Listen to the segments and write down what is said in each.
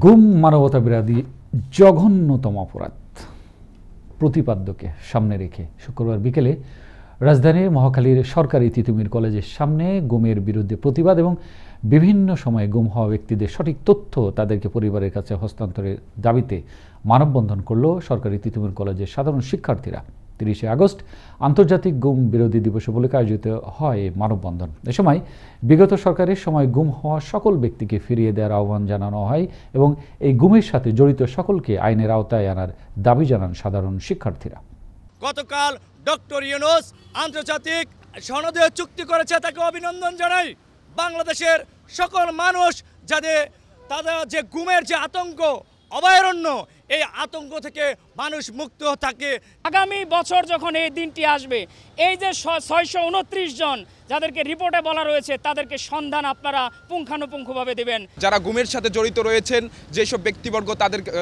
গুম মানবতাবিরোধী জঘন্যতম অপরাধ প্রতিপাদ্যকে সামনে রেখে শুক্রবার বিকেলে রাজধানীর মহাখালীর সরকারি তিতুমির কলেজের সামনে গুমের বিরুদ্ধে প্রতিবাদ এবং বিভিন্ন সময়ে গুম হওয়া ব্যক্তিদের সঠিক তথ্য তাদেরকে পরিবারের কাছে হস্তান্তরের দাবিতে মানববন্ধন করল সরকারি তিতুমির কলেজের সাধারণ শিক্ষার্থীরা। ৩০ আগস্ট আন্তর্জাতিক গুম বিরোধী দিবস উপলক্ষে আয়োজিত হয় মানববন্ধন। এ সময় বিগত সরকারের সময় গুম হওয়া সকল ব্যক্তিকে ফিরিয়ে দেওয়ার আহ্বান জানানো হয় এবং এই গুমের সাথে জড়িত সকলকে আইনের আওতায় আনার দাবি জানান সাধারণ শিক্ষার্থীরা। গতকাল ডক্টর ইউনূস আন্তর্জাতিক সনদে চুক্তি করেছে, তাকে অভিনন্দন জানাই। বাংলাদেশের সকল মানুষ যাদের তাদের যে গুমের যে আতঙ্ক অভয়ারণ্য, এই আতঙ্ক থেকে মানুষ মুক্ত থাকে। আগামী বছর যখন এই দিনটি আসবে, এই যে ৬২৯ জন যাদেরকে রিপোর্টে বলা রয়েছে তাদেরকে সন্ধান আপনারা পুঙ্খানুপুঙ্খভাবে দেবেন। যারা গুমের সাথে জড়িত রয়েছেন যেসব ব্যক্তিবর্গ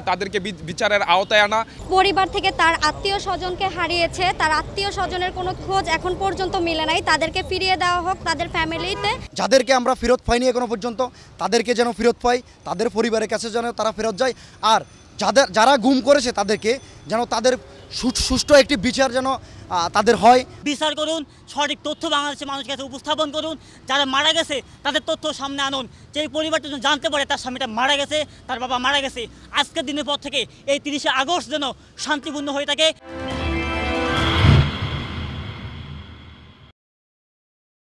তাদেরকে বিচারের আওতায় আনা। পরিবার থেকে তার আত্মীয় স্বজনকে হারিয়েছে, তার আত্মীয় স্বজনের কোনো খোঁজ এখন পর্যন্ত মিলে নাই, তাদেরকে ফিরিয়ে দেওয়া হোক তাদের ফ্যামিলিতে। যাদেরকে আমরা ফেরত পাইনি এখনো পর্যন্ত তাদেরকে যেন ফেরত পাই, তাদের পরিবারের কাছে যেন তারা ফেরত যায়। আর যারা গুম করেছে তাদেরকে যেন তাদের সুষ্ঠু একটি বিচার যেন তাদের হয়। বিচার করুন, সঠিক তথ্য বাংলাদেশের মানুষের কাছে উপস্থাপন করুন। যারা মারা গেছে তাদের তথ্য সামনে আনুন, যে পরিবারটা যেন জানতে পারে তার স্বামীটা মারা গেছে, তার বাবা মারা গেছে। আজকের দিনের পর থেকে এই ৩০ আগস্ট যেন শান্তিপূর্ণ হয়ে থাকে।